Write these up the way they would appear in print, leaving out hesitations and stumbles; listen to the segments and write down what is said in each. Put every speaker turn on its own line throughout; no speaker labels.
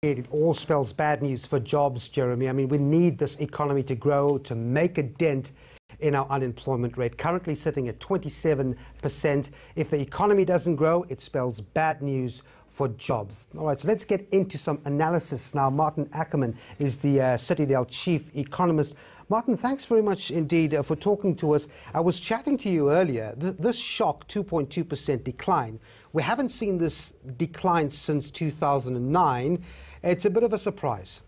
It all spells bad news for jobs, Jeremy. I mean, we need this economy to grow, to make a dent in our unemployment rate, currently sitting at 27%. If the economy doesn't grow, it spells bad news for jobs. All right, so let's get into some analysis now. Maarten Ackerman is the Citadel Chief Economist. Maarten, thanks very much indeed for talking to us. I was chatting to you earlier. This shock, 2.2% decline, we haven't seen this decline since 2009. It's a bit of a surprise.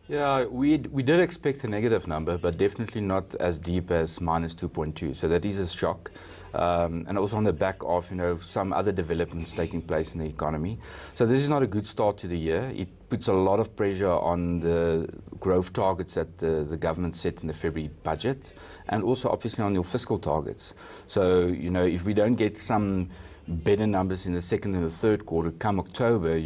Yeah, we did expect a negative number, but definitely not as deep as minus 2.2. So that is a shock, and also on the back of some other developments taking place in the economy. So this is not a good start to the year. It puts a lot of pressure on the growth targets that the government set in the February budget, and also obviously on your fiscal targets. So if we don't get some better numbers in the second and the third quarter, come October,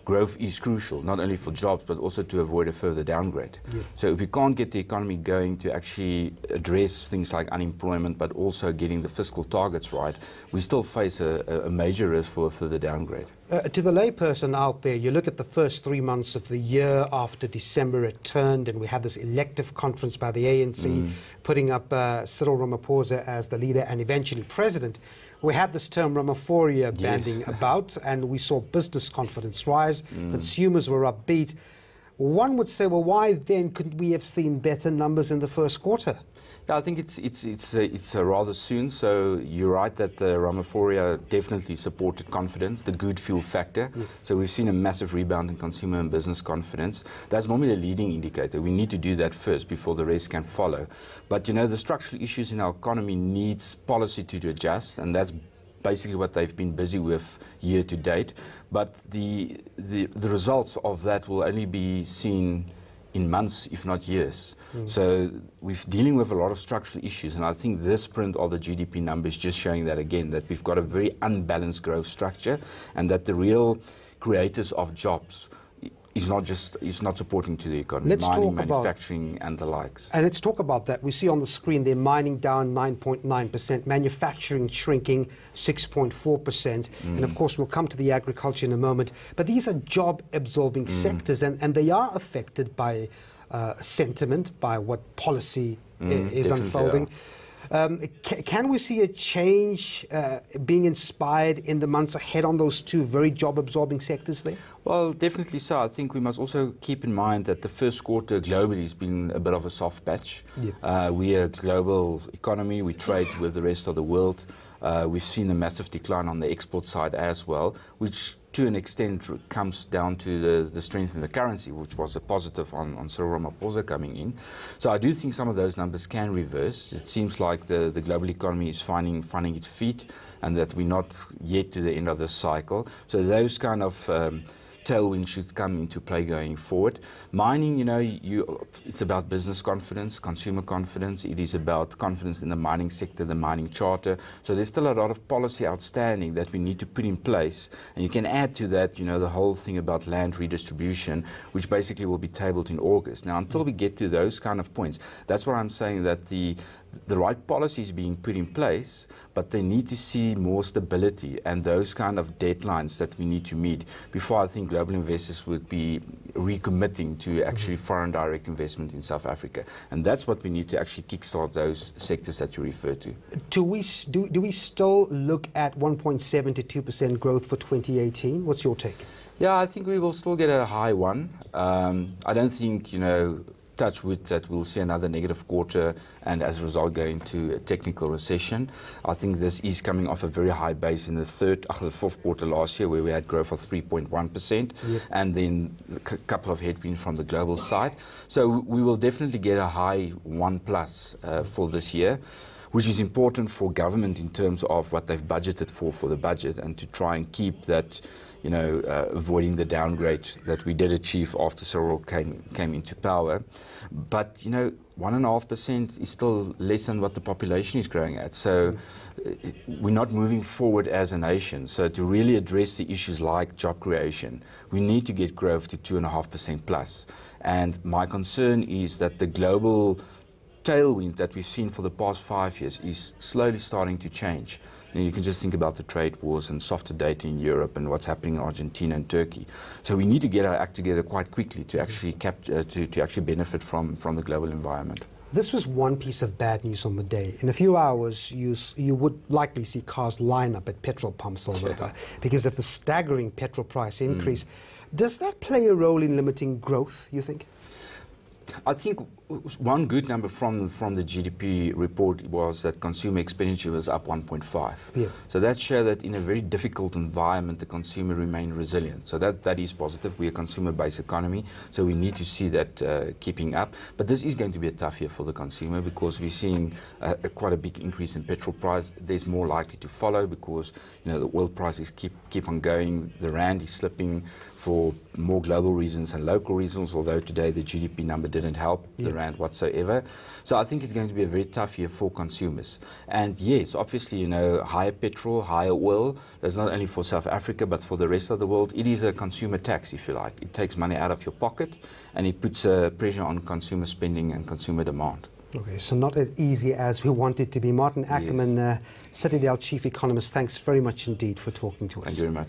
growth is crucial, not only for jobs, but also to avoid a further downgrade. Yeah. So if we can't get the economy going to actually address things like unemployment, but also getting the fiscal targets right, we still face a major risk for a further downgrade.
To the layperson out there, you look at the first 3 months of the year after December it turned, and we had this elective conference by the ANC putting up Cyril Ramaphosa as the leader and eventually president. We had this term Ramaphoria banding about, and we saw business confidence rise. Consumers were upbeat. One would say, well, why then couldn't we have seen better numbers in the first quarter?
Yeah, I think it's rather soon. So you're right that Ramaphoria definitely supported confidence, the good feel factor. So we've seen a massive rebound in consumer and business confidence. That's normally a leading indicator. We need to do that first before the rest can follow. But the structural issues in our economy needs policy to adjust, and that's basically what they've been busy with year to date. But the results of that will only be seen in months, if not years. So we're dealing with a lot of structural issues, and I think this print of the GDP numbers just showing that again, that we've got a very unbalanced growth structure, and that the real creators of jobs is not supporting to the economy, mining, manufacturing and the likes.
And let's talk about that. We see on the screen there mining down 9.9%, manufacturing shrinking 6.4%, and of course we'll come to the agriculture in a moment. But these are job-absorbing sectors, and they are affected by sentiment, by what policy is unfolding. Can we see a change being inspired in the months ahead on those two very job-absorbing sectors there?
Well, definitely so. I think we must also keep in mind that the first quarter globally has been a bit of a soft patch. We're a global economy. We trade with the rest of the world. We've seen a massive decline on the export side as well, which to an extent comes down to the strength in the currency, which was a positive on Cyril Ramaphosa coming in. So I do think some of those numbers can reverse. It seems like the global economy is finding its feet, and that we're not yet to the end of this cycle. So those kind of tailwind should come into play going forward. Mining, it's about business confidence, consumer confidence. It is about confidence in the mining sector, the mining charter. So there's still a lot of policy outstanding that we need to put in place. And you can add to that, the whole thing about land redistribution, which basically will be tabled in August. Now, until we get to those kind of points, that's why I'm saying that the right policy is being put in place, but they need to see more stability and those kind of deadlines that we need to meet before I think global investors would be recommitting to actually foreign direct investment in South Africa. And that's what we need to actually kickstart those sectors that you refer to.
Do we still look at 1.7 to 2% growth for 2018? What's your take?
Yeah, I think we will still get a high one. I don't think, touch wood, that we'll see another negative quarter and as a result go into a technical recession. I think this is coming off a very high base in the fourth quarter last year, where we had growth of 3.1%, and then a couple of headwinds from the global side. So we will definitely get a high 1+ for this year, which is important for government in terms of what they've budgeted for the budget, and to try and keep that, avoiding the downgrade that we did achieve after Cyril came into power. But, 1.5% is still less than what the population is growing at. So we're not moving forward as a nation. So to really address the issues like job creation, we need to get growth to 2.5%+. And my concern is that the global tailwind that we've seen for the past 5 years is slowly starting to change. You can just think about the trade wars and softer data in Europe and what's happening in Argentina and Turkey. So we need to get our act together quite quickly to actually to actually benefit from the global environment.
This was one piece of bad news on the day. In a few hours, you would likely see cars line up at petrol pumps all over because of the staggering petrol price increase. Does that play a role in limiting growth, you think?
I think one good number from the GDP report was that consumer expenditure was up 1.5.
Yeah.
So that shows that in a very difficult environment, the consumer remained resilient. So that is positive. We're a consumer-based economy, so we need to see that keeping up. But this is going to be a tough year for the consumer because we're seeing quite a big increase in petrol price. There's more likely to follow because the oil prices keep on going. The rand is slipping for more global reasons and local reasons, although today the GDP number didn't help the rand whatsoever. So I think it's going to be a very tough year for consumers. And yes, obviously, higher petrol, higher oil, that's not only for South Africa, but for the rest of the world. It is a consumer tax, if you like. It takes money out of your pocket, and it puts pressure on consumer spending and consumer demand.
Okay, so not as easy as we want it to be. Maarten Ackerman, Citadel Chief Economist, thanks very much indeed for talking to us.
Thank you very much.